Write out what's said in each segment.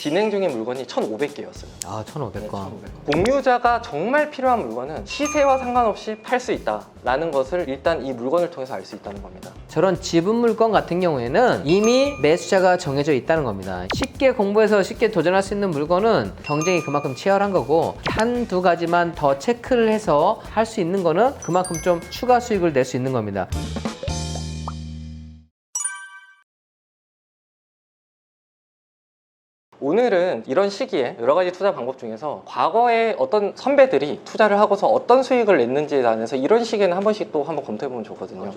진행 중인 물건이 1,500개였어요. 아, 1,500건. 공유자가 정말 필요한 물건은 시세와 상관없이 팔 수 있다라는 것을 일단 이 물건을 통해서 알 수 있다는 겁니다. 저런 지분 물건 같은 경우에는 이미 매수자가 정해져 있다는 겁니다. 쉽게 공부해서 쉽게 도전할 수 있는 물건은 경쟁이 그만큼 치열한 거고, 한두 가지만 더 체크를 해서 할 수 있는 거는 그만큼 좀 추가 수익을 낼 수 있는 겁니다. 오늘은 이런 시기에 여러 가지 투자 방법 중에서 과거에 어떤 선배들이 투자를 하고서 어떤 수익을 냈는지에 관해서 이런 시기에는 한 번씩 또 한번 검토해보면 좋거든요.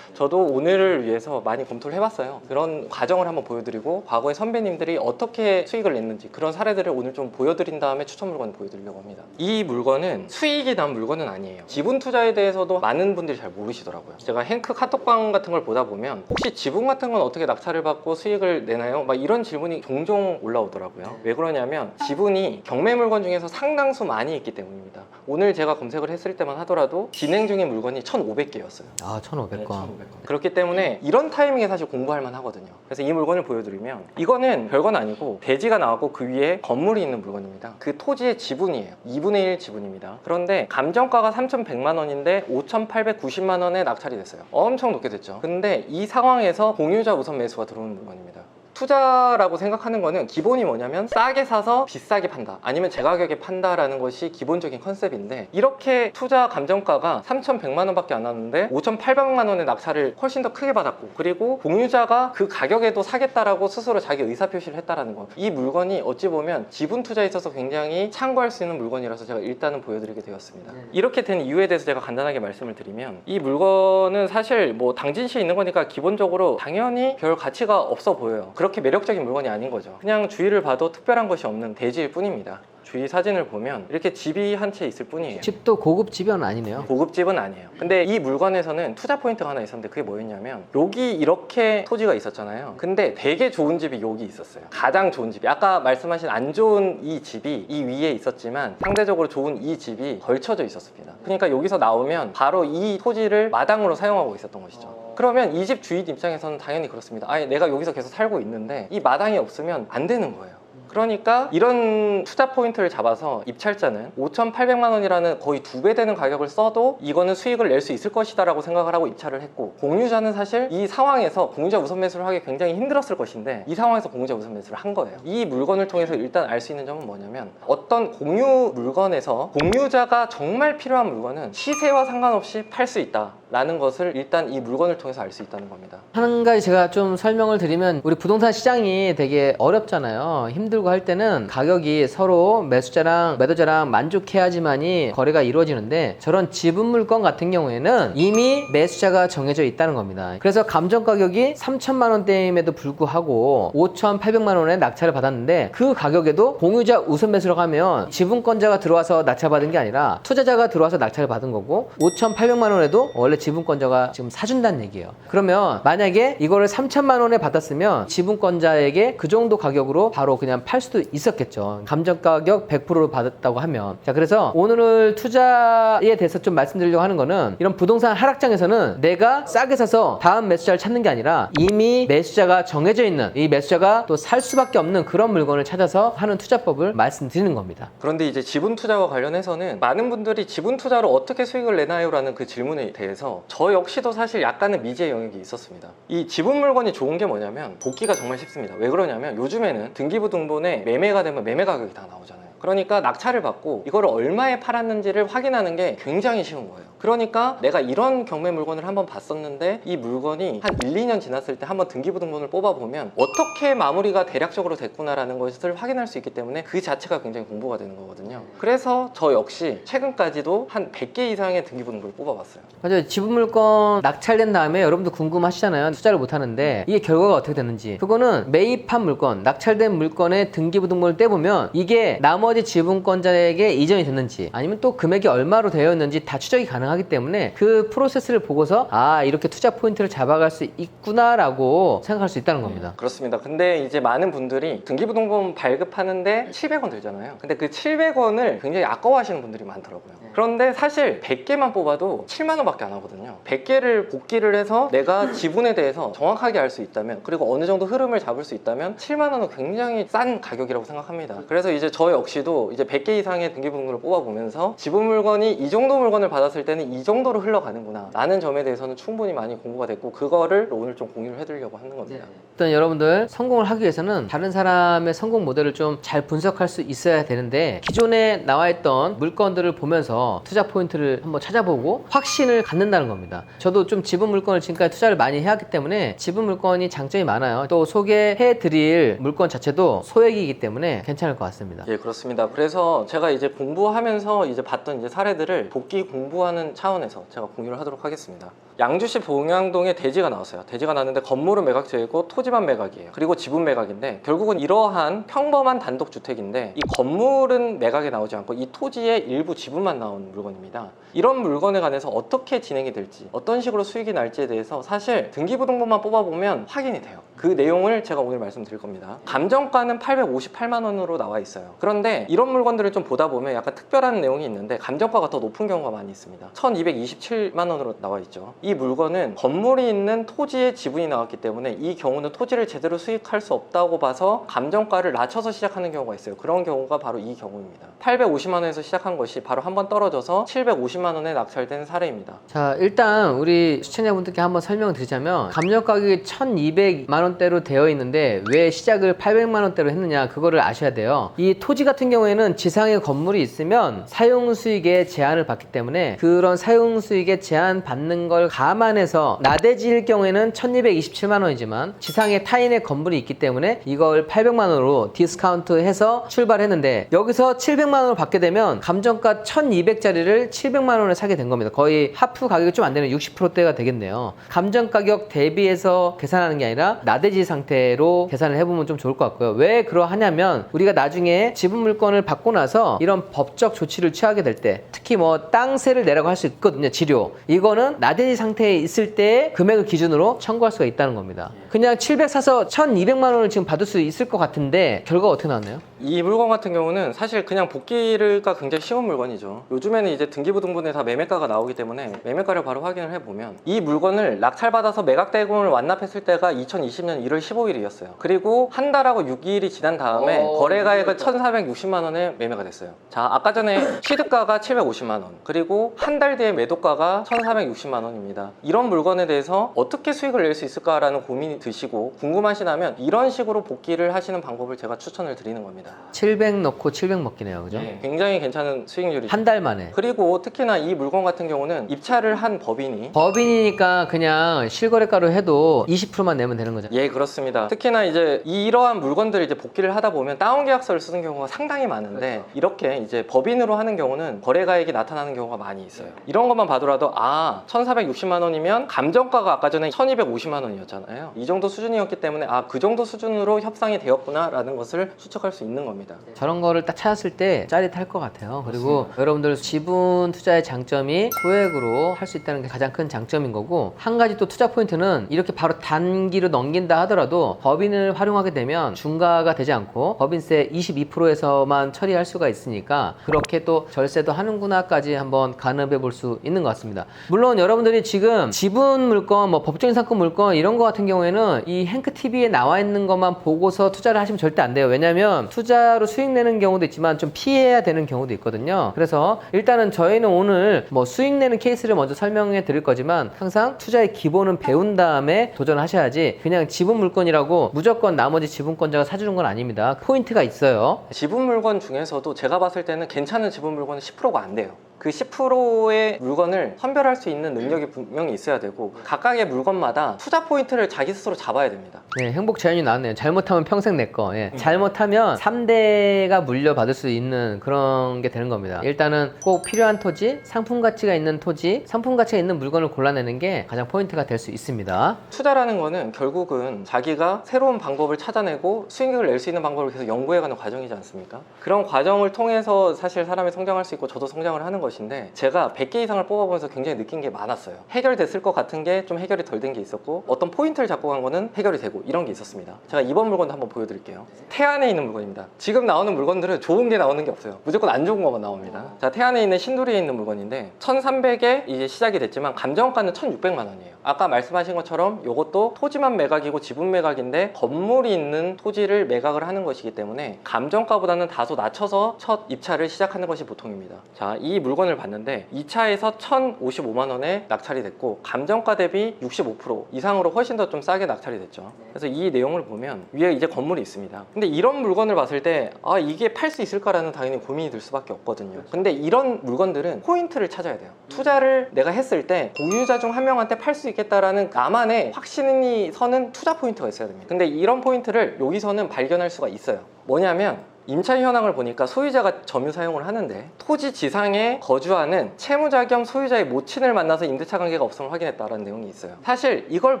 저도 오늘을 위해서 많이 검토를 해봤어요. 그런 과정을 한번 보여드리고 과거의 선배님들이 어떻게 수익을 냈는지 그런 사례들을 오늘 좀 보여드린 다음에 추천 물건을 보여드리려고 합니다. 이 물건은 수익이 난 물건은 아니에요. 지분 투자에 대해서도 많은 분들이 잘 모르시더라고요. 제가 행크 카톡방 같은 걸 보다 보면 혹시 지분 같은 건 어떻게 낙찰을 받고 수익을 내나요? 막 이런 질문이 종종 올라오더라고요. 왜 그러냐면 지분이 경매 물건 중에서 상당수 많이 있기 때문입니다. 오늘 제가 검색을 했을 때만 하더라도 진행 중인 물건이 1,500개였어요. 아, 1,500건. 그렇기 때문에 이런 타이밍에 사실 공부할 만 하거든요. 그래서 이 물건을 보여드리면 이거는 별건 아니고 대지가 나왔고 그 위에 건물이 있는 물건입니다. 그 토지의 지분이에요. 2분의 1 지분입니다. 그런데 감정가가 3,100만 원인데 5,890만 원에 낙찰이 됐어요. 엄청 높게 됐죠. 근데 이 상황에서 공유자 우선 매수가 들어오는 물건입니다. 투자라고 생각하는 거는 기본이 뭐냐면 싸게 사서 비싸게 판다, 아니면 제 가격에 판다라는 것이 기본적인 컨셉인데, 이렇게 투자 감정가가 3,100만 원밖에 안 왔는데 5,800만 원의 낙찰을 훨씬 더 크게 받았고, 그리고 공유자가 그 가격에도 사겠다라고 스스로 자기 의사표시를 했다라는 거, 이 물건이 어찌 보면 지분 투자에 있어서 굉장히 참고할 수 있는 물건이라서 제가 일단은 보여드리게 되었습니다. 이렇게 된 이유에 대해서 제가 간단하게 말씀을 드리면, 이 물건은 사실 뭐 당진시에 있는 거니까 기본적으로 당연히 별 가치가 없어 보여요. 그렇게 매력적인 물건이 아닌 거죠. 그냥 주위를 봐도 특별한 것이 없는 대지일 뿐입니다. 주위 사진을 보면 이렇게 집이 한 채 있을 뿐이에요. 집도 고급 집은 아니네요. 고급 집은 아니에요. 근데 이 물건에서는 투자 포인트가 하나 있었는데 그게 뭐였냐면, 여기 이렇게 토지가 있었잖아요. 근데 되게 좋은 집이 여기 있었어요. 가장 좋은 집이, 아까 말씀하신 안 좋은 이 집이 이 위에 있었지만 상대적으로 좋은 이 집이 걸쳐져 있었습니다. 그러니까 여기서 나오면 바로 이 토지를 마당으로 사용하고 있었던 것이죠. 그러면 이 집 주인 입장에서는 당연히 그렇습니다. 아니, 내가 여기서 계속 살고 있는데 이 마당이 없으면 안 되는 거예요. 그러니까 이런 투자 포인트를 잡아서 입찰자는 5,800만 원이라는 거의 2배 되는 가격을 써도 이거는 수익을 낼 수 있을 것이다 라고 생각을 하고 입찰을 했고, 공유자는 사실 이 상황에서 공유자 우선 매수를 하기 굉장히 힘들었을 것인데 이 상황에서 공유자 우선 매수를 한 거예요. 이 물건을 통해서 일단 알 수 있는 점은 뭐냐면, 어떤 공유 물건에서 공유자가 정말 필요한 물건은 시세와 상관없이 팔 수 있다 라는 것을 일단 이 물건을 통해서 알 수 있다는 겁니다. 한 가지 제가 좀 설명을 드리면, 우리 부동산 시장이 되게 어렵잖아요. 힘들고 할 때는 가격이 서로 매수자랑 매도자랑 만족해야지만이 거래가 이루어지는데, 저런 지분 물건 같은 경우에는 이미 매수자가 정해져 있다는 겁니다. 그래서 감정 가격이 3,000만 원대임에도 불구하고 5,800만 원에 낙찰을 받았는데, 그 가격에도 공유자 우선 매수라고 하면 지분권자가 들어와서 낙찰받은 게 아니라 투자자가 들어와서 낙찰을 받은 거고, 5,800만 원에도 원래 지분권자가 지금 사준다는 얘기예요. 그러면 만약에 이거를 3,000만 원에 받았으면 지분권자에게 그 정도 가격으로 바로 그냥 팔 수도 있었겠죠. 감정가격 100%로 받았다고 하면. 자, 그래서 오늘 투자에 대해서 좀 말씀드리려고 하는 거는, 이런 부동산 하락장에서는 내가 싸게 사서 다음 매수자를 찾는 게 아니라 이미 매수자가 정해져 있는, 이 매수자가 또 살 수밖에 없는 그런 물건을 찾아서 하는 투자법을 말씀드리는 겁니다. 그런데 이제 지분 투자와 관련해서는 많은 분들이 지분 투자로 어떻게 수익을 내나요? 라는 그 질문에 대해서 저 역시도 사실 약간의 미지의 영역이 있었습니다. 이 지분 물건이 좋은 게 뭐냐면 복기가 정말 쉽습니다. 왜 그러냐면 요즘에는 등기부등본에 매매가 되면 매매 가격이 다 나오잖아요. 그러니까 낙찰을 받고 이거를 얼마에 팔았는지를 확인하는 게 굉장히 쉬운 거예요. 그러니까 내가 이런 경매 물건을 한번 봤었는데 이 물건이 한 1, 2년 지났을 때 한번 등기부등본을 뽑아보면 어떻게 마무리가 대략적으로 됐구나라는 것을 확인할 수 있기 때문에 그 자체가 굉장히 공부가 되는 거거든요. 그래서 저 역시 최근까지도 한 100개 이상의 등기부등본을 뽑아봤어요. 맞아요. 지분 물건 낙찰된 다음에 여러분도 궁금하시잖아요. 투자를 못 하는데 이게 결과가 어떻게 됐는지. 그거는 매입한 물건, 낙찰된 물건의 등기부등본을 떼보면 이게 나머지 지분권자에게 이전이 됐는지 아니면 또 금액이 얼마로 되어 있는지 다 추적이 가능하기 때문에 그 프로세스를 보고서 아, 이렇게 투자 포인트를 잡아갈 수 있구나라고 생각할 수 있다는 겁니다. 그렇습니다. 근데 이제 많은 분들이 등기부등본 발급하는데 700원 들잖아요. 근데 그 700원을 굉장히 아까워하시는 분들이 많더라고요. 그런데 사실 100개만 뽑아도 7만 원밖에 안 하거든요. 중요하거든요. 100개를 복기를 해서 내가 지분에 대해서 정확하게 알 수 있다면, 그리고 어느 정도 흐름을 잡을 수 있다면 7만 원은 굉장히 싼 가격이라고 생각합니다. 그래서 이제 저 역시도 이제 100개 이상의 등기부등본을 뽑아보면서 지분 물건이 이 정도 물건을 받았을 때는 이 정도로 흘러가는구나 라는 점에 대해서는 충분히 많이 공부가 됐고, 그거를 오늘 좀 공유를 해드리려고 하는 겁니다. 일단 여러분들 성공을 하기 위해서는 다른 사람의 성공 모델을 좀 잘 분석할 수 있어야 되는데, 기존에 나와 있던 물건들을 보면서 투자 포인트를 한번 찾아보고 확신을 갖는다는 겁니다. 저도 좀 지분 물건을 지금까지 투자를 많이 해왔기 때문에 지분 물건이 장점이 많아요. 또 소개해 드릴 물건 자체도 소액이기 때문에 괜찮을 것 같습니다. 예, 그렇습니다. 그래서 제가 이제 공부하면서 이제 봤던 이제 사례들을 복귀 공부하는 차원에서 제가 공유를 하도록 하겠습니다. 양주시 봉양동에 대지가 나왔어요. 대지가 나왔는데 건물은 매각제이고 토지만 매각이에요. 그리고 지분 매각인데, 결국은 이러한 평범한 단독주택인데 이 건물은 매각에 나오지 않고 이 토지의 일부 지분만 나온 물건입니다. 이런 물건에 관해서 어떻게 진행이 될지, 어떤 식으로 수익이 날지에 대해서 사실 등기부등본만 뽑아보면 확인이 돼요. 그 내용을 제가 오늘 말씀드릴 겁니다. 감정가는 858만 원으로 나와 있어요. 그런데 이런 물건들을 좀 보다 보면 약간 특별한 내용이 있는데 감정가가 더 높은 경우가 많이 있습니다. 1227만 원으로 나와 있죠. 이 물건은 건물이 있는 토지의 지분이 나왔기 때문에 이 경우는 토지를 제대로 수익할 수 없다고 봐서 감정가를 낮춰서 시작하는 경우가 있어요. 그런 경우가 바로 이 경우입니다. 850만 원에서 시작한 것이 바로 한번 떨어져서 750만 원에 낙찰된 사례입니다. 자, 일단 우리 시청자분들께 한번 설명을 드리자면, 감정 가격이 1200만 원대로 되어 있는데 왜 시작을 800만 원대로 했느냐, 그거를 아셔야 돼요. 이 토지 같은 경우에는 지상에 건물이 있으면 사용 수익에 제한을 받기 때문에 그런 사용 수익에 제한 받는 걸 감안해서 나대지일 경우에는 1227만 원이지만 지상에 타인의 건물이 있기 때문에 이걸 800만 원으로 디스카운트 해서 출발했는데, 여기서 700만 원을 받게 되면 감정가 1200짜리를 700만 원에 사게 된 겁니다. 거의 하프 가격이 좀 안 되는 60%대가 되겠네요. 감정 가격 대비해서 계산하는 게 아니라 나대지 상태로 계산을 해보면 좀 좋을 것 같고요. 왜 그러하냐면, 우리가 나중에 지분 물건을 받고 나서 이런 법적 조치를 취하게 될 때, 특히 뭐 땅세를 내라고 할 수 있거든요. 지료, 이거는 나대지 상태에 있을 때 금액을 기준으로 청구할 수가 있다는 겁니다. 그냥 700 사서 1200만 원을 지금 받을 수 있을 것 같은데 결과가 어떻게 나왔나요? 이 물건 같은 경우는 사실 그냥 복귀가 굉장히 쉬운 물건이죠. 요즘에는 이제 등기부등본에 다 매매가가 나오기 때문에 매매가를 바로 확인을 해보면, 이 물건을 낙찰받아서 매각대금을 완납했을 때가 2020년 1월 15일이었어요. 그리고 한 달하고 6일이 지난 다음에 거래가액은 1460만 원에 매매가 됐어요. 자, 아까 전에 취득가가 750만 원, 그리고 한 달 뒤에 매도가가 1460만 원입니다. 이런 물건에 대해서 어떻게 수익을 낼 수 있을까라는 고민이 드시고 궁금하시다면 이런 식으로 복귀를 하시는 방법을 제가 추천을 드리는 겁니다. 700 넣고 700 먹기네요, 그죠? 네, 굉장히 괜찮은 수익률이죠. 한 달 만에. 그리고 특히나 이 물건 같은 경우는 입찰을 한 법인이니까 그냥 실거래가로 해도 20%만 내면 되는 거잖아요. 예, 그렇습니다. 특히나 이제 이러한 물건들을 이제 복귀를 하다 보면 다운 계약서를 쓰는 경우가 상당히 많은데, 그렇죠. 이렇게 이제 법인으로 하는 경우는 거래가액이 나타나는 경우가 많이 있어요. 이런 것만 봐더라도 1460만 원이면 감정가가 아까 전에 1250만 원이었잖아요. 이 정도 수준이었기 때문에 그 정도 수준으로 협상이 되었구나 라는 것을 추측할 수 있는 겁니다. 저런 거를 딱 찾았을 때 짜릿할 것 같아요. 그리고 여러분들 지분 투자의 장점이 소액으로 할 수 있다는 게 가장 큰 장점인 거고, 한 가지 또 투자 포인트는 이렇게 바로 단기로 넘긴다 하더라도 법인을 활용하게 되면 중과가 되지 않고 법인세 22%에서만 처리할 수가 있으니까 그렇게 또 절세도 하는구나까지 한번 가늠해 볼 수 있는 것 같습니다. 물론 여러분들이 지금 지분 물건, 뭐 법정인 상품 물건 이런 거 같은 경우에는 이 행크TV에 나와 있는 것만 보고서 투자를 하시면 절대 안 돼요. 왜냐면 투자로 수익 내는 경우도 있지만 좀 피해야 되는 경우도 있거든요. 그래서 일단은 저희는 오늘 뭐 수익 내는 케이스를 먼저 설명해 드릴 거지만, 항상 투자의 기본은 배운 다음에 도전하셔야지 그냥 지분 물건이라고 무조건 나머지 지분권자가 사주는 건 아닙니다. 포인트가 있어요. 지분 물건 중에서도 제가 봤을 때는 괜찮은 지분 물건은 10%가 안 돼요. 그 10%의 물건을 선별할 수 있는 능력이 분명히 있어야 되고, 각각의 물건마다 투자 포인트를 자기 스스로 잡아야 됩니다. 네, 행복 제한이 나왔네요. 잘못하면 평생 내 거. 예. 잘못하면 3대가 물려받을 수 있는 그런 게 되는 겁니다. 일단은 꼭 필요한 토지, 상품 가치가 있는 토지, 상품 가치가 있는 물건을 골라내는 게 가장 포인트가 될 수 있습니다. 투자라는 거는 결국은 자기가 새로운 방법을 찾아내고 수익을 낼 수 있는 방법을 계속 연구해가는 과정이지 않습니까? 그런 과정을 통해서 사실 사람이 성장할 수 있고 저도 성장을 하는 것이 것인데 제가 100개 이상을 뽑아보면서 굉장히 느낀 게 많았어요. 해결됐을 것 같은 게 좀 해결이 덜 된 게 있었고 어떤 포인트를 잡고 간 거는 해결이 되고 이런 게 있었습니다. 제가 이번 물건도 한번 보여드릴게요. 태안에 있는 물건입니다. 지금 나오는 물건들은 좋은 게 나오는 게 없어요. 무조건 안 좋은 것만 나옵니다. 자, 태안에 있는 신도리에 있는 물건인데 1300에 이제 시작이 됐지만 감정가는 1600만 원이에요. 아까 말씀하신 것처럼 이것도 토지만 매각이고 지분 매각인데 건물이 있는 토지를 매각을 하는 것이기 때문에 감정가보다는 다소 낮춰서 첫 입찰을 시작하는 것이 보통입니다. 자, 이 물건을 봤는데 2차에서 1055만 원에 낙찰이 됐고 감정가 대비 65% 이상으로 훨씬 더 좀 싸게 낙찰이 됐죠. 그래서 이 내용을 보면 위에 이제 건물이 있습니다. 근데 이런 물건을 봤을 때 아, 이게 팔 수 있을까라는 당연히 고민이 들 수밖에 없거든요. 근데 이런 물건들은 포인트를 찾아야 돼요. 투자를 내가 했을 때 공유자 중 한 명한테 팔 수 있겠다라는 나만의 확신이 서는 투자 포인트가 있어야 됩니다. 근데 이런 포인트를 여기서는 발견할 수가 있어요. 뭐냐면 임차 현황을 보니까 소유자가 점유 사용을 하는데 토지 지상에 거주하는 채무자 겸 소유자의 모친을 만나서 임대차 관계가 없음을 확인했다라는 내용이 있어요. 사실 이걸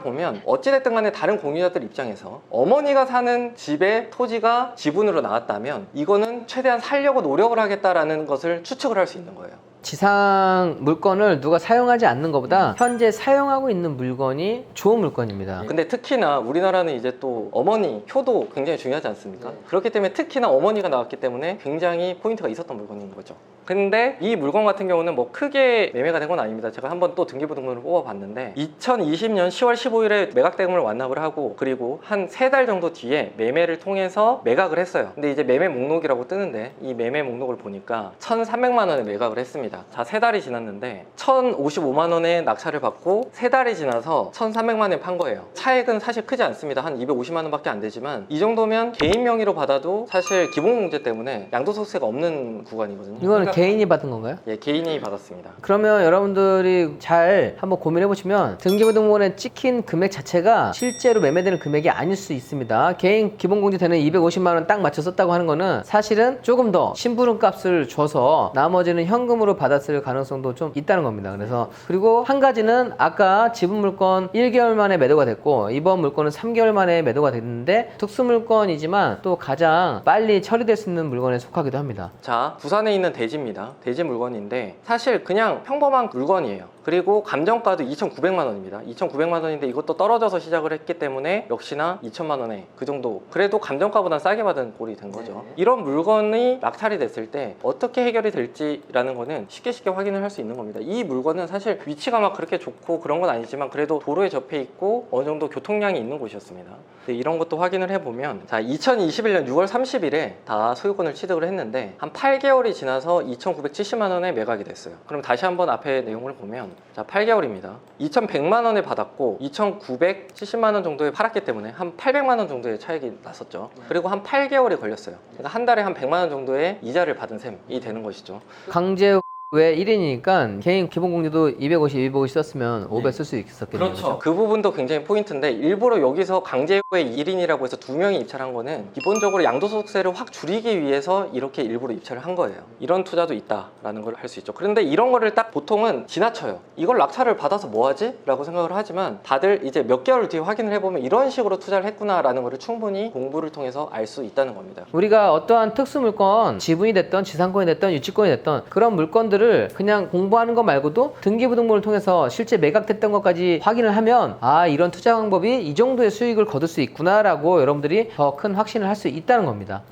보면 어찌됐든 간에 다른 공유자들 입장에서 어머니가 사는 집의 토지가 지분으로 나왔다면 이거는 최대한 살려고 노력을 하겠다라는 것을 추측을 할 수 있는 거예요. 지상 물건을 누가 사용하지 않는 것보다 현재 사용하고 있는 물건이 좋은 물건입니다. 근데 특히나 우리나라는 이제 또 어머니 효도 굉장히 중요하지 않습니까? 그렇기 때문에 특히나 어머니가 나왔기 때문에 굉장히 포인트가 있었던 물건인 거죠. 근데 이 물건 같은 경우는 뭐 크게 매매가 된 건 아닙니다. 제가 한번 또 등기부등본을 뽑아봤는데 2020년 10월 15일에 매각 대금을 완납을 하고 그리고 한 3달 정도 뒤에 매매를 통해서 매각을 했어요. 근데 이제 매매 목록이라고 뜨는데 이 매매 목록을 보니까 1,300만 원에 매각을 했습니다. 자, 3달이 지났는데 1,055만 원에 낙찰을 받고 3달이 지나서 1,300만 원에 판 거예요. 차액은 사실 크지 않습니다. 한 250만 원밖에 안 되지만 이 정도면 개인 명의로 받아도 사실 기본공제 때문에 양도소득세가 없는 구간이거든요. 이거는 개인이 받은 건가요? 예, 개인이 받았습니다. 그러면 여러분들이 잘 한번 고민해 보시면 등기부등본에 찍힌 금액 자체가 실제로 매매되는 금액이 아닐 수 있습니다. 개인 기본공제 되는 250만 원 딱 맞춰 썼다고 하는 거는 사실은 조금 더 심부름 값을 줘서 나머지는 현금으로 받았을 가능성도 좀 있다는 겁니다. 그래서 그리고 한 가지는 아까 지분 물건 1개월 만에 매도가 됐고 이번 물건은 3개월 만에 매도가 됐는데 특수 물건이지만 또 가장 빨리 처리될 수 있는 물건에 속하기도 합니다. 자, 부산에 있는 대지입니다. 대지 물건인데 사실 그냥 평범한 물건이에요. 그리고 감정가도 2,900만 원입니다. 2,900만 원인데 이것도 떨어져서 시작을 했기 때문에 역시나 2천만 원에 그 정도, 그래도 감정가보다 싸게 받은 꼴이 된 거죠. 이런 물건이 낙찰이 됐을 때 어떻게 해결이 될지라는 거는 쉽게 확인을 할 수 있는 겁니다. 이 물건은 사실 위치가 막 그렇게 좋고 그런 건 아니지만 그래도 도로에 접해 있고 어느 정도 교통량이 있는 곳이었습니다. 근데 이런 것도 확인을 해보면 자, 2021년 6월 30일에 다 소유권을 취득을 했는데 한 8개월이 지나서 2,970만 원에 매각이 됐어요. 그럼 다시 한번 앞에 내용을 보면 자, 8개월입니다. 2,100만 원에 받았고 2,970만 원 정도에 팔았기 때문에 한 800만 원 정도의 차익이 났었죠. 그리고 한 8개월이 걸렸어요. 그러니까 한 달에 한 100만 원 정도의 이자를 받은 셈이 되는 것이죠. 강제 왜 1인이니까 개인 기본공제도 250, 250 썼으면 500 쓸 수 있었겠네요. 그렇죠. 그 부분도 굉장히 포인트인데 일부러 여기서 강제의 1인이라고 해서 2명이 입찰한 거는 기본적으로 양도소득세를 확 줄이기 위해서 이렇게 일부러 입찰을 한 거예요. 이런 투자도 있다라는 걸 할 수 있죠. 그런데 이런 거를 딱 보통은 지나쳐요. 이걸 낙찰을 받아서 뭐 하지? 라고 생각을 하지만 다들 이제 몇 개월 뒤에 확인을 해보면 이런 식으로 투자를 했구나라는 거를 충분히 공부를 통해서 알 수 있다는 겁니다. 우리가 어떠한 특수물건, 지분이 됐던 지상권이 됐던 유치권이 됐던 그런 물건들을 그냥 공부하는 것 말고도 등기부등본을 통해서 실제 매각됐던 것까지 확인을 하면 아, 이런 투자 방법이 이 정도의 수익을 거둘 수 있구나 라고 여러분들이 더 큰 확신을 할 수 있다는 겁니다.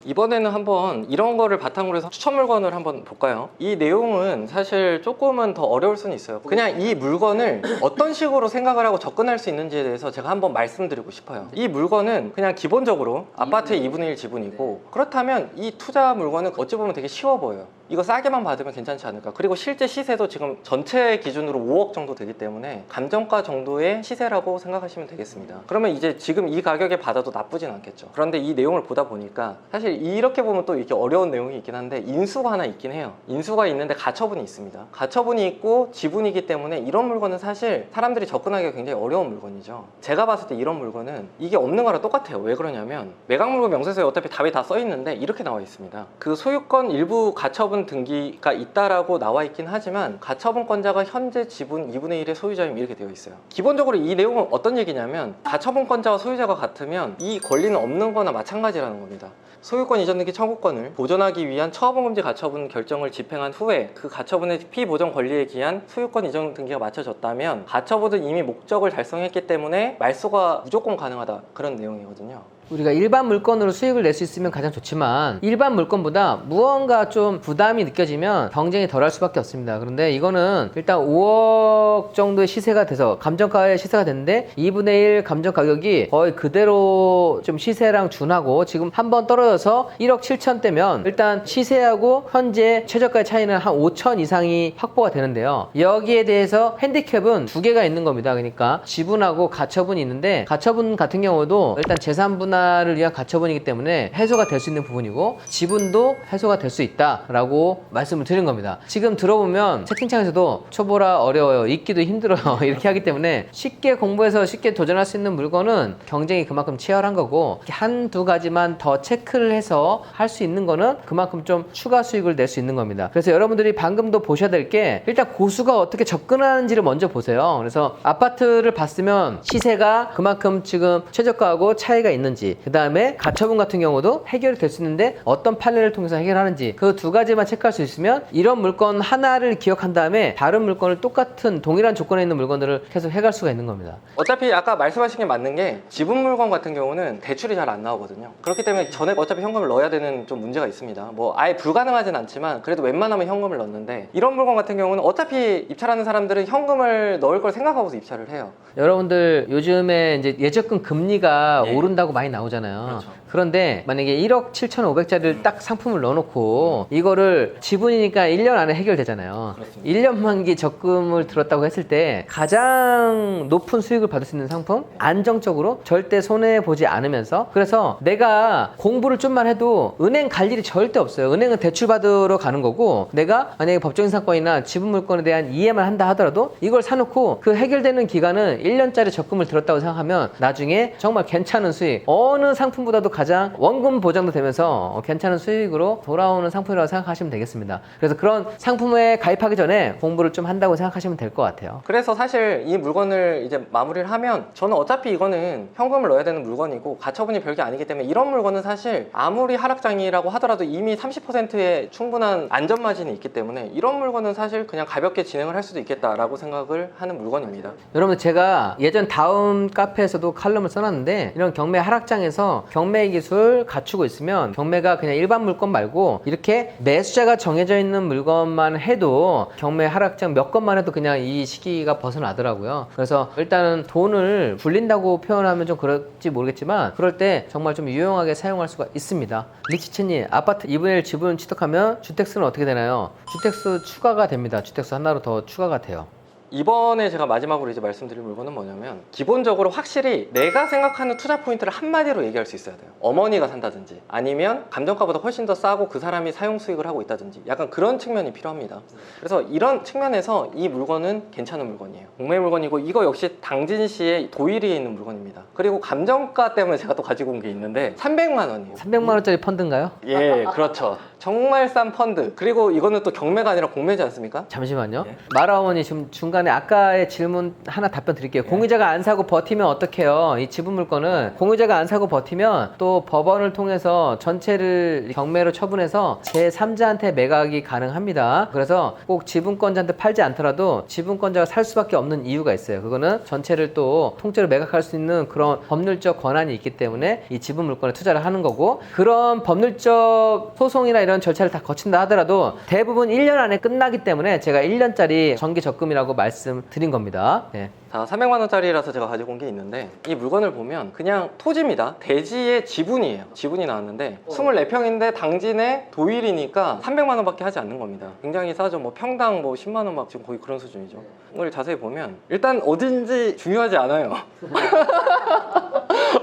이번에는 한번 이런 거를 바탕으로 해서 추천 물건을 한번 볼까요? 이 내용은 사실 조금은 더 어려울 수는 있어요. 그냥 이 물건을 어떤 식으로 생각을 하고 접근할 수 있는지에 대해서 제가 한번 말씀드리고 싶어요. 이 물건은 그냥 기본적으로 아파트의 2분의 1 지분이고 그렇다면 이 투자 물건은 어찌 보면 되게 쉬워 보여요. 이거 싸게만 받으면 괜찮지 않을까. 그리고 실제 시세도 지금 전체 기준으로 5억 정도 되기 때문에 감정가 정도의 시세라고 생각하시면 되겠습니다. 그러면 이제 지금 이 가격에 받아도 나쁘진 않겠죠. 그런데 이 내용을 보다 보니까 사실 이렇게 보면 또 이렇게 어려운 내용이 있긴 한데 인수가 하나 있긴 해요. 인수가 있는데 가처분이 있습니다. 가처분이 있고 지분이기 때문에 이런 물건은 사실 사람들이 접근하기가 굉장히 어려운 물건이죠. 제가 봤을 때 이런 물건은 이게 없는 거랑 똑같아요. 왜 그러냐면 매각물건 명세서에 어차피 답이 다 써 있는데 이렇게 나와 있습니다. 그 소유권 일부 가처분 가처분 등기가 있다라고 나와 있긴 하지만 가처분권자가 현재 지분 2분의 1의 소유자임 이렇게 되어 있어요. 기본적으로 이 내용은 어떤 얘기냐면 가처분권자와 소유자가 같으면 이 권리는 없는 거나 마찬가지라는 겁니다. 소유권 이전 등기 청구권을 보존하기 위한 처분금지 가처분 결정을 집행한 후에 그 가처분의 피보전 권리에 기한 소유권 이전 등기가 마쳐졌다면 가처분은 이미 목적을 달성했기 때문에 말소가 무조건 가능하다, 그런 내용이거든요. 우리가 일반 물건으로 수익을 낼 수 있으면 가장 좋지만 일반 물건보다 무언가 좀 부담이 느껴지면 경쟁이 덜할 수밖에 없습니다. 그런데 이거는 일단 5억 정도의 시세가 돼서 감정가의 시세가 됐는데 2분의 1 감정 가격이 거의 그대로 좀 시세랑 준하고 지금 한번 떨어져서 1억 7천대면 일단 시세하고 현재 최저가의 차이는 한 5천 이상이 확보가 되는데요. 여기에 대해서 핸디캡은 두 개가 있는 겁니다. 그러니까 지분하고 가처분이 있는데 가처분 같은 경우도 일단 재산 분할을 위한 가처분이기 때문에 해소가 될 수 있는 부분이고 지분도 해소가 될 수 있다라고 말씀을 드린 겁니다. 지금 들어보면 채팅창에서도 초보라 어려워요, 읽기도 힘들어요 이렇게 하기 때문에 쉽게 공부해서 쉽게 도전할 수 있는 물건은 경쟁이 그만큼 치열한 거고 한두 가지만 더 체크를 해서 할 수 있는 거는 그만큼 좀 추가 수익을 낼 수 있는 겁니다. 그래서 여러분들이 방금도 보셔야 될 게 일단 고수가 어떻게 접근하는지를 먼저 보세요. 그래서 아파트를 봤으면 시세가 그만큼 지금 최저가하고 차이가 있는지, 그 다음에 가처분 같은 경우도 해결이 될 수 있는데 어떤 판례를 통해서 해결하는지, 그 두 가지만 체크할 수 있으면 이런 물건 하나를 기억한 다음에 다른 물건을 똑같은 동일한 조건에 있는 물건들을 계속 해갈 수가 있는 겁니다. 어차피 아까 말씀하신 게 맞는 게 지분 물건 같은 경우는 대출이 잘 안 나오거든요. 그렇기 때문에 전액 어차피 현금을 넣어야 되는 좀 문제가 있습니다. 뭐 아예 불가능하진 않지만 그래도 웬만하면 현금을 넣는데 이런 물건 같은 경우는 어차피 입찰하는 사람들은 현금을 넣을 걸 생각하고서 입찰을 해요. 여러분들 요즘에 이제 예적금 금리가 예. 오른다고 많이 나오잖아요. 그렇죠. 그런데 만약에 1억 7,500짜리를 딱 상품을 넣어놓고 이거를 지분이니까 1년 안에 해결되잖아요. 그렇습니다. 1년 만기 적금을 들었다고 했을 때 가장 높은 수익을 받을 수 있는 상품, 안정적으로 절대 손해보지 않으면서, 그래서 내가 공부를 좀만 해도 은행 갈 일이 절대 없어요. 은행은 대출 받으러 가는 거고 내가 만약에 법정인 상권이나 지분 물건에 대한 이해만 한다 하더라도 이걸 사놓고 그 해결되는 기간은 1년짜리 적금을 들었다고 생각하면 나중에 정말 괜찮은 수익, 어느 상품보다도 가장 원금 보장도 되면서 괜찮은 수익으로 돌아오는 상품이라고 생각하시면 되겠습니다. 그래서 그런 상품에 가입하기 전에 공부를 좀 한다고 생각하시면 될 것 같아요. 그래서 사실 이 물건을 이제 마무리를 하면 저는 어차피 이거는 현금을 넣어야 되는 물건이고 가처분이 별게 아니기 때문에 이런 물건은 사실 아무리 하락장이라고 하더라도 이미 30%의 충분한 안전 마진이 있기 때문에 이런 물건은 사실 그냥 가볍게 진행을 할 수도 있겠다라고 생각을 하는 물건입니다. 여러분, 제가 예전 다음 카페에서도 칼럼을 써놨는데 이런 경매 하락장에서 경매 기술 갖추고 있으면 경매가 그냥 일반 물건 말고 이렇게 매수자가 정해져 있는 물건만 해도 경매 하락장 몇 건만 해도 그냥 이 시기가 벗어나더라고요. 그래서 일단은 돈을 불린다고 표현하면 좀 그럴지 모르겠지만 그럴 때 정말 좀 유용하게 사용할 수가 있습니다. 리치치님, 아파트 2분의 1 지분 취득하면 주택수는 어떻게 되나요? 주택수 추가가 됩니다. 주택수 하나로 더 추가가 돼요. 이번에 제가 마지막으로 이제 말씀드릴 물건은 뭐냐면 기본적으로 확실히 내가 생각하는 투자 포인트를 한마디로 얘기할 수 있어야 돼요. 어머니가 산다든지 아니면 감정가보다 훨씬 더 싸고 그 사람이 사용 수익을 하고 있다든지 약간 그런 측면이 필요합니다. 그래서 이런 측면에서 이 물건은 괜찮은 물건이에요. 공매 물건이고 이거 역시 당진시의 도일이에 있는 물건입니다. 그리고 감정가 때문에 제가 또 가지고 온 게 있는데 300만 원이에요. 300만 원짜리 펀드인가요? 예, 그렇죠. 정말 싼 펀드. 그리고 이거는 또 경매가 아니라 공매지 않습니까? 잠시만요. 예. 마라 어머니 지금 중간에 아까의 질문 하나 답변 드릴게요. 공유자가 안 사고 버티면 어떡해요? 이 지분 물건은 공유자가 안 사고 버티면 또 법원을 통해서 전체를 경매로 처분해서 제3자한테 매각이 가능합니다. 그래서 꼭 지분권자한테 팔지 않더라도 지분권자가 살 수밖에 없는 이유가 있어요. 그거는 전체를 또 통째로 매각할 수 있는 그런 법률적 권한이 있기 때문에 이 지분 물건에 투자를 하는 거고, 그런 법률적 소송이나 이런 절차를 다 거친다 하더라도 대부분 1년 안에 끝나기 때문에 제가 1년짜리 정기 적금이라고 말씀드린 겁니다. 네. 자, 300만 원짜리라서 제가 가지고 온 게 있는데 이 물건을 보면 그냥 토지입니다. 대지의 지분이에요. 지분이 나왔는데 24평인데 당진의 도일이니까 300만 원밖에 하지 않는 겁니다. 굉장히 싸죠. 뭐 평당 뭐 10만 원 막 지금 거의 그런 수준이죠. 오늘 자세히 보면 일단 어딘지 중요하지 않아요.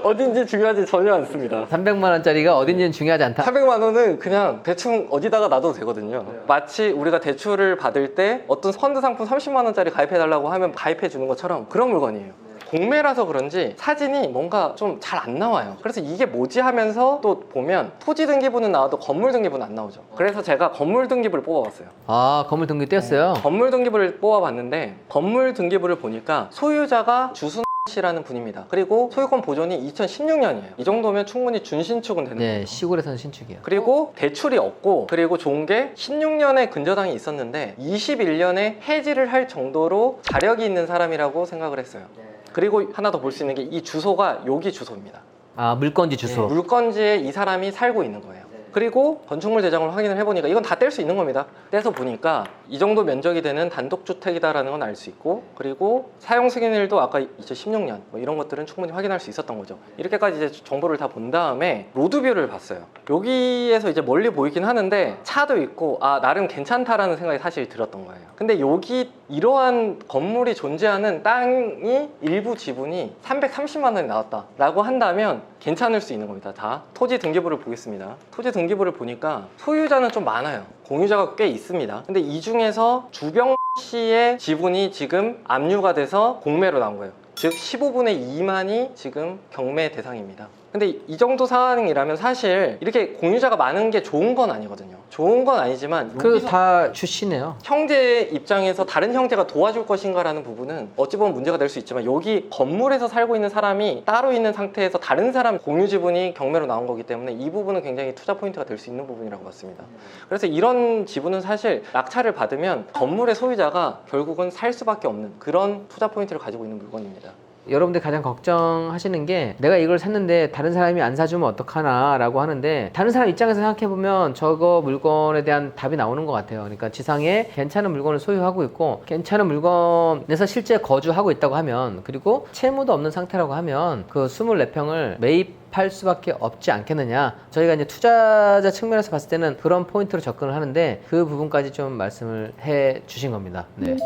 어딘지 중요하지 전혀 않습니다. 300만 원짜리가 어딘지는 중요하지 않다. 300만 원은 그냥 대충 어디다가 놔둬도 되거든요. 마치 우리가 대출을 받을 때 어떤 펀드 상품 30만 원짜리 가입해달라고 하면 가입해 주는 것처럼 그런 물건이에요. 공매라서 그런지 사진이 뭔가 좀 잘 안 나와요. 그래서 이게 뭐지 하면서 또 보면 토지 등기부는 나와도 건물 등기부는 안 나오죠. 그래서 제가 건물 등기부를 뽑아봤어요. 아, 건물 등기 떼었어요? 건물 등기부를 뽑아봤는데 건물 등기부를 보니까 소유자가 주순 씨라는 분입니다. 그리고 소유권 보존이 2016년이에요. 이 정도면 충분히 준신축은 되는 네, 거죠. 시골에서는 신축이에요. 그리고 대출이 없고, 그리고 좋은 게 16년에 근저당이 있었는데 21년에 해지를 할 정도로 자력이 있는 사람이라고 생각을 했어요. 그리고 하나 더 볼 수 있는 게 이 주소가 여기 주소입니다. 아, 물건지 주소. 물건지에 이 사람이 살고 있는 거예요. 그리고 건축물 대장을 확인을 해보니까 이건 다 뗄 수 있는 겁니다. 떼서 보니까 이 정도 면적이 되는 단독주택이다라는 건 알 수 있고, 그리고 사용 승인일도 아까 2016년 뭐 이런 것들은 충분히 확인할 수 있었던 거죠. 이렇게까지 이제 정보를 다 본 다음에 로드뷰를 봤어요. 여기에서 이제 멀리 보이긴 하는데 차도 있고 나름 괜찮다라는 생각이 사실 들었던 거예요. 근데 여기 이러한 건물이 존재하는 땅이 일부 지분이 330만 원이 나왔다라고 한다면 괜찮을 수 있는 겁니다. 다 토지 등기부를 보겠습니다. 토지 등기부를 보니까 소유자는 좀 많아요. 공유자가 꽤 있습니다. 근데 이 중에서 주병 씨의 지분이 지금 압류가 돼서 공매로 나온 거예요. 즉 15분의 2만이 지금 경매 대상입니다. 근데 이 정도 상황이라면 사실 이렇게 공유자가 많은 게 좋은 건 아니거든요. 좋은 건 아니지만 그 다 출시네요. 형제 입장에서 다른 형제가 도와줄 것인가라는 부분은 어찌 보면 문제가 될 수 있지만, 여기 건물에서 살고 있는 사람이 따로 있는 상태에서 다른 사람 공유 지분이 경매로 나온 거기 때문에 이 부분은 굉장히 투자 포인트가 될 수 있는 부분이라고 봤습니다. 그래서 이런 지분은 사실 낙찰을 받으면 건물의 소유자가 결국은 살 수밖에 없는 그런 투자 포인트를 가지고 있는 물건입니다. 여러분들 가장 걱정하시는 게 내가 이걸 샀는데 다른 사람이 안 사주면 어떡하나 라고 하는데, 다른 사람 입장에서 생각해보면 저거 물건에 대한 답이 나오는 것 같아요. 그러니까 지상에 괜찮은 물건을 소유하고 있고 괜찮은 물건에서 실제 거주하고 있다고 하면, 그리고 채무도 없는 상태라고 하면 그 24평을 매입할 수밖에 없지 않겠느냐. 저희가 이제 투자자 측면에서 봤을 때는 그런 포인트로 접근을 하는데 그 부분까지 좀 말씀을 해 주신 겁니다. 네.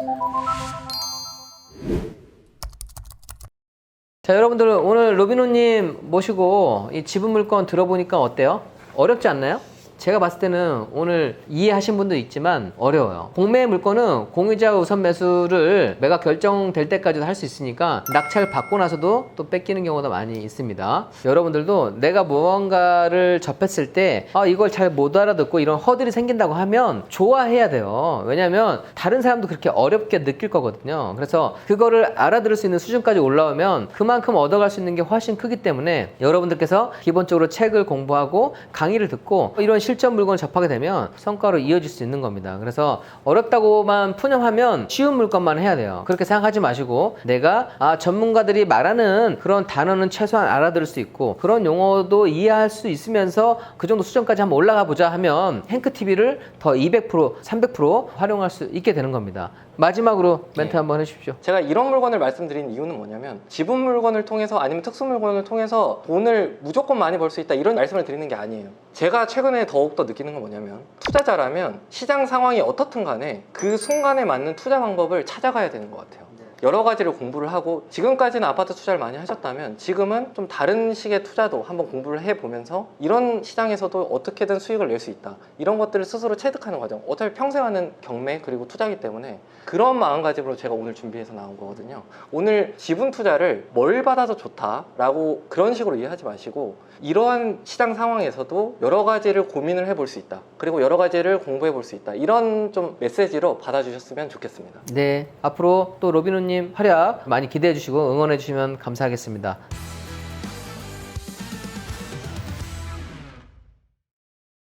자, 여러분들 오늘 로비노님 모시고 이 지분 물건 들어보니까 어때요? 어렵지 않나요? 제가 봤을 때는 오늘 이해하신 분도 있지만 어려워요. 공매 물건은 공유자 우선 매수를 매각 결정될 때까지도 할 수 있으니까 낙찰 받고 나서도 또 뺏기는 경우가 많이 있습니다. 여러분들도 내가 무언가를 접했을 때 이걸 잘 못 알아듣고 이런 허들이 생긴다고 하면 좋아해야 돼요. 왜냐하면 다른 사람도 그렇게 어렵게 느낄 거거든요. 그래서 그거를 알아들을 수 있는 수준까지 올라오면 그만큼 얻어갈 수 있는 게 훨씬 크기 때문에 여러분들께서 기본적으로 책을 공부하고 강의를 듣고 이런 실전 물건을 접하게 되면 성과로 이어질 수 있는 겁니다. 그래서 어렵다고만 푸념하면 쉬운 물건만 해야 돼요. 그렇게 생각하지 마시고 내가 전문가들이 말하는 그런 단어는 최소한 알아들을 수 있고 그런 용어도 이해할 수 있으면서 그 정도 수준까지 한번 올라가 보자 하면 행크TV를 더 200%, 300% 활용할 수 있게 되는 겁니다. 마지막으로 멘트 한번 해주십시오. 제가 이런 물건을 말씀드린 이유는 뭐냐면, 지분 물건을 통해서 아니면 특수 물건을 통해서 돈을 무조건 많이 벌 수 있다 이런 말씀을 드리는 게 아니에요. 제가 최근에 더욱더 느끼는 건 뭐냐면, 투자자라면 시장 상황이 어떻든 간에 그 순간에 맞는 투자 방법을 찾아가야 되는 것 같아요. 여러 가지를 공부를 하고, 지금까지는 아파트 투자를 많이 하셨다면 지금은 좀 다른 식의 투자도 한번 공부를 해보면서 이런 시장에서도 어떻게든 수익을 낼 수 있다, 이런 것들을 스스로 체득하는 과정. 어차피 평생 하는 경매 그리고 투자이기 때문에 그런 마음가짐으로 제가 오늘 준비해서 나온 거거든요. 오늘 지분 투자를 뭘 받아도 좋다라고 그런 식으로 이해하지 마시고, 이러한 시장 상황에서도 여러 가지를 고민을 해볼 수 있다, 그리고 여러 가지를 공부해 볼 수 있다, 이런 좀 메시지로 받아주셨으면 좋겠습니다. 네, 앞으로 또 로비노님 활약 많이 기대해 주시고 응원해 주시면 감사하겠습니다.